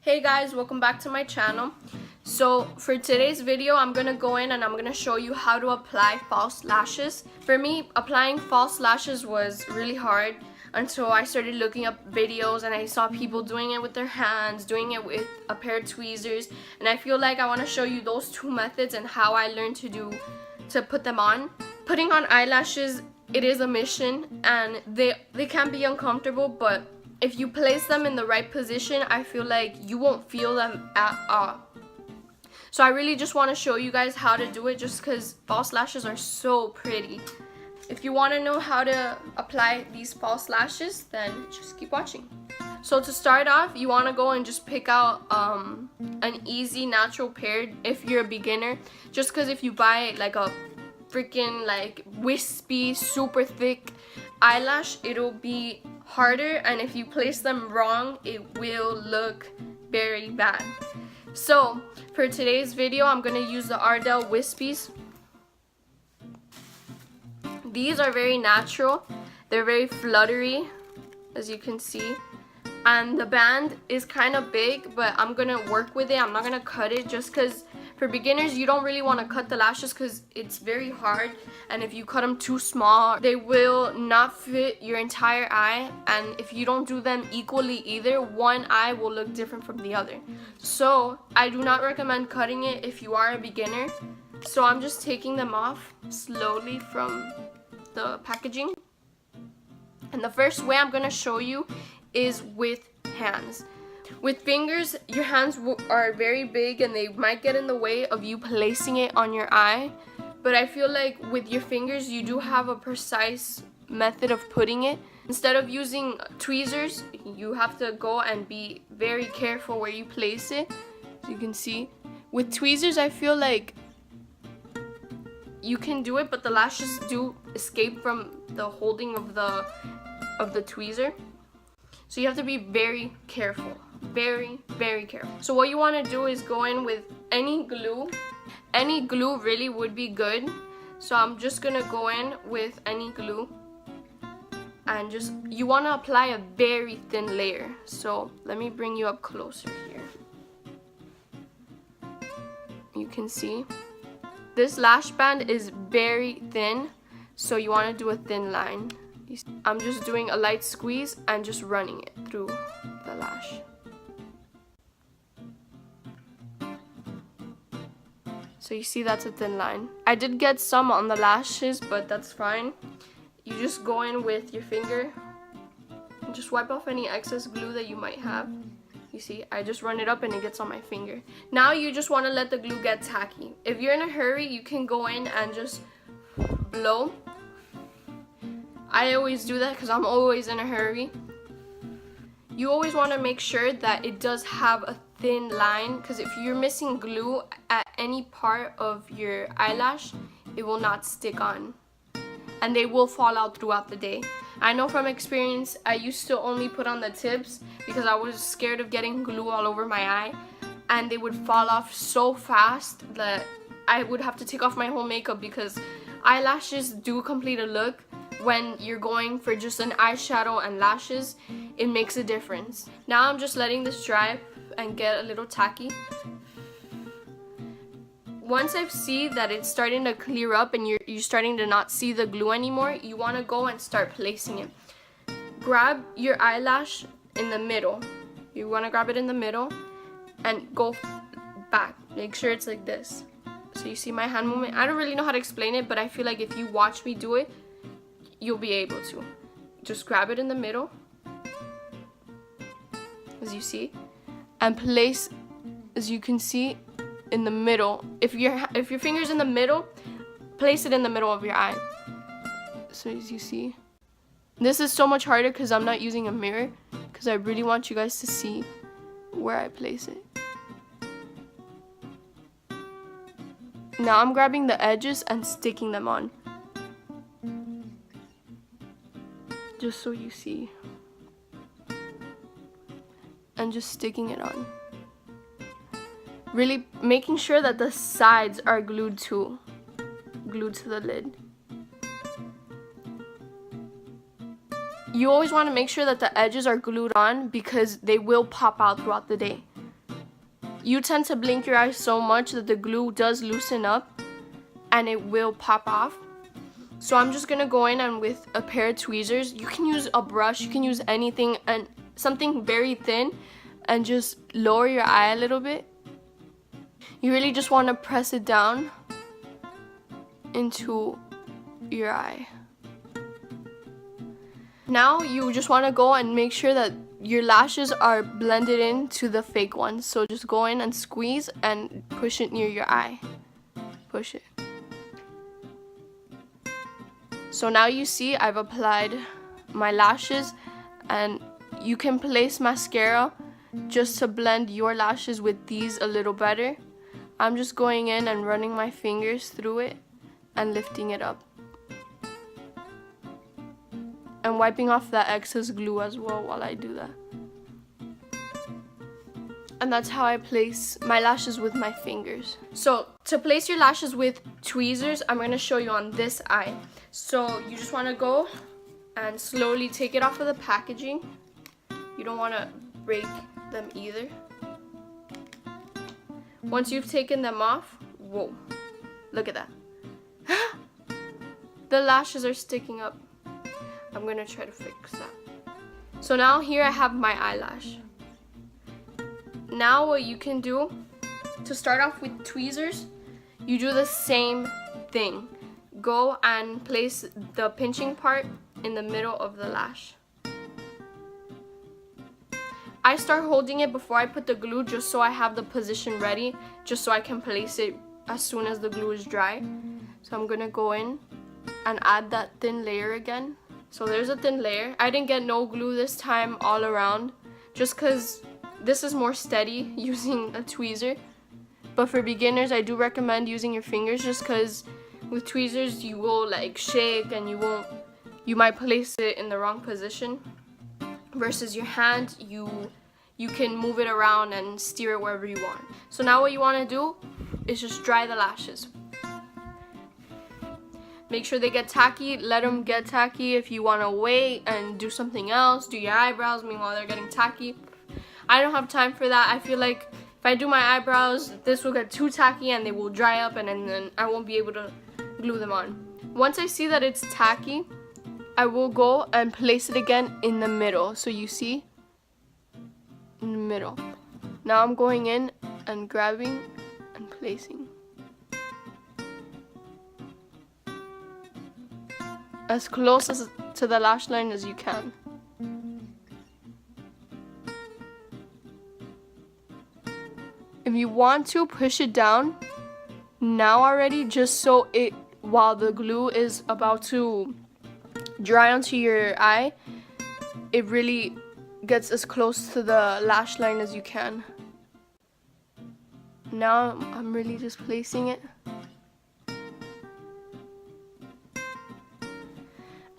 Hey guys, welcome back to my channel. So for today's video, I'm gonna go in and I'm gonna show you how to apply false lashes. For me, applying false lashes was really hard until I started looking up videos and I saw people doing it with their hands, doing it with a pair of tweezers, and I feel like I want to show you those two methods and how I learned to put them on. Putting on eyelashes, it is a mission and they can be uncomfortable, but if you place them in the right position, I feel like you won't feel them at all. So I really just want to show you guys how to do it, just because false lashes are so pretty. If you want to know how to apply these false lashes, then just keep watching. So to start off, you want to go and just pick out an easy natural pair if you're a beginner, just because if you buy like a freaking like wispy super thick eyelash, it'll be harder, and if you place them wrong, it will look very bad. So for today's video, I'm gonna use the Ardell Wispies. These are very natural, they're very fluttery, as you can see, and the band is kind of big, but I'm gonna work with it. I'm not gonna cut it, just because for beginners you don't really want to cut the lashes because it's very hard, and if you cut them too small, they will not fit your entire eye, and if you don't do them equally either, one eye will look different from the other. So I do not recommend cutting it if you are a beginner. So I'm just taking them off slowly from the packaging, and the first way I'm going to show you is with hands. With fingers, your hands are very big and they might get in the way of you placing it on your eye, but I feel like with your fingers you do have a precise method of putting it. Instead of using tweezers, you have to go and be very careful where you place it. As you can see, with tweezers I feel like you can do it, but the lashes do escape from the holding of the tweezer, so you have to be very careful. Very careful. So what you want to do is go in with any glue. Any glue really would be good. So I'm just gonna go in with any glue, and just you want to apply a very thin layer. So let me bring you up closer here. You can see this lash band is very thin, so you want to do a thin line. I'm just doing a light squeeze and just running it through the lash. So you see that's a thin line. I did get some on the lashes, but that's fine. You just go in with your finger and just wipe off any excess glue that you might have. You see, I just run it up and it gets on my finger. Now you just want to let the glue get tacky. If you're in a hurry, you can go in and just blow. I always do that because I'm always in a hurry. You always want to make sure that it does have a thin line, because if you're missing glue at any part of your eyelash, it will not stick on and they will fall out throughout the day. I know from experience, I used to only put on the tips because I was scared of getting glue all over my eye, and they would fall off so fast that I would have to take off my whole makeup, because eyelashes do complete a look. When you're going for just an eyeshadow and lashes, it makes a difference. Now I'm just letting this dry and get a little tacky. Once I see that it's starting to clear up and you're starting to not see the glue anymore, you want to go and start placing it. Grab your eyelash in the middle. You want to grab it in the middle and go back. Make sure it's like this. So you see my hand movement. I don't really know how to explain it, but I feel like if you watch me do it, you'll be able to. Just grab it in the middle, as you see, and place, as you can see, in the middle. If your finger's in the middle, place it in the middle of your eye. So as you see, this is so much harder because I'm not using a mirror, because I really want you guys to see where I place it. Now I'm grabbing the edges and sticking them on, just so you see, and just sticking it on. Really making sure that the sides are glued to the lid. You always want to make sure that the edges are glued on because they will pop out throughout the day. you tend to blink your eyes so much that the glue does loosen up and it will pop off. So I'm just gonna go in and with a pair of tweezers, you can use a brush, you can use anything, and something very thin, and just lower your eye a little bit. You really just want to press it down into your eye. Now you just want to go and make sure that your lashes are blended into the fake ones. So just go in and squeeze and push it near your eye. Push it. So now you see I've applied my lashes, and you can place mascara just to blend your lashes with these a little better. I'm just going in and running my fingers through it and lifting it up. And wiping off that excess glue as well while I do that. And that's how I place my lashes with my fingers. So to place your lashes with tweezers, I'm going to show you on this eye. So you just want to go and slowly take it off of the packaging. You don't want to break them either. Once you've taken them off, whoa, look at that. The lashes are sticking up. I'm gonna try to fix that. So now here I have my eyelash. Now what you can do, to start off with tweezers, you do the same thing. Go and place the pinching part in the middle of the lash. I start holding it before I put the glue just so I have the position ready, just so I can place it as soon as the glue is dry. So I'm gonna go in and add that thin layer again. So there's a thin layer. I didn't get no glue this time all around, just because this is more steady using a tweezer. But for beginners, I do recommend using your fingers, just because with tweezers you will like shake and you might place it in the wrong position. Versus your hand, you can move it around and steer it wherever you want. So now what you want to do is just dry the lashes. Make sure they get tacky, let them get tacky. If you want to wait and do something else, do your eyebrows meanwhile they're getting tacky. I don't have time for that. I feel like if I do my eyebrows, this will get too tacky and they will dry up, and then I won't be able to glue them on. Once I see that it's tacky, I will go and place it again in the middle. So you see, in the middle. Now I'm going in and grabbing and placing. As close as to the lash line as you can. If you want to, push it down now already, just so it, while the glue is about to dry onto your eye, it really gets as close to the lash line as you can. Now I'm really just placing it.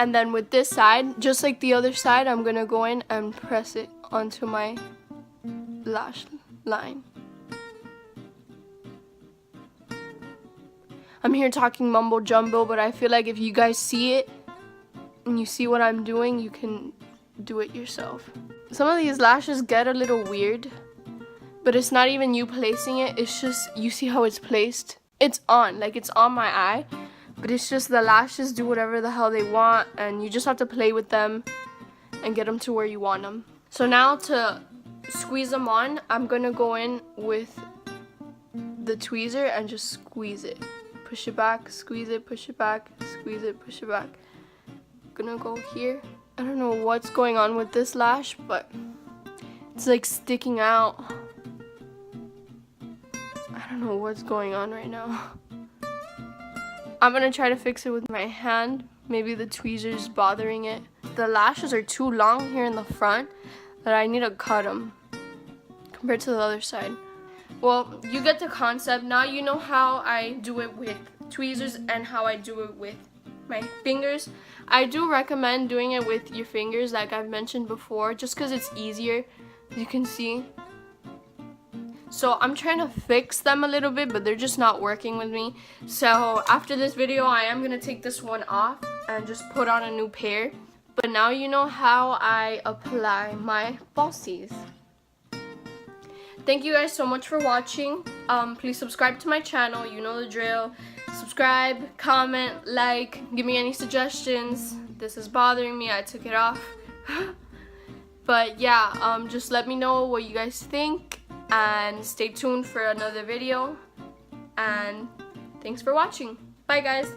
And then with this side, just like the other side, I'm gonna go in and press it onto my lash line. I'm here talking mumbo jumbo, but I feel like if you guys see it and you see what I'm doing, you can do it yourself. Some of these lashes get a little weird, but it's not even you placing it, it's just, you see how it's placed? It's on, like it's on my eye. But it's just the lashes do whatever the hell they want, and you just have to play with them and get them to where you want them. So now to squeeze them on, I'm gonna go in with the tweezer and just squeeze it. Push it back, squeeze it, push it back, squeeze it, push it back. I'm gonna go here. I don't know what's going on with this lash, but it's like sticking out. I don't know what's going on right now. I'm gonna try to fix it with my hand. Maybe the tweezer's bothering it. The lashes are too long here in the front that I need to cut them compared to the other side. Well, you get the concept. Now you know how I do it with tweezers and how I do it with my fingers. I do recommend doing it with your fingers, like I've mentioned before, just because it's easier, as you can see. So I'm trying to fix them a little bit, but they're just not working with me. So after this video, I am going to take this one off and just put on a new pair. But now you know how I apply my falsies. Thank you guys so much for watching. Please subscribe to my channel, you know the drill. Subscribe, comment, like, give me any suggestions. This is bothering me, I took it off. But yeah, just let me know what you guys think and stay tuned for another video. And thanks for watching. Bye guys.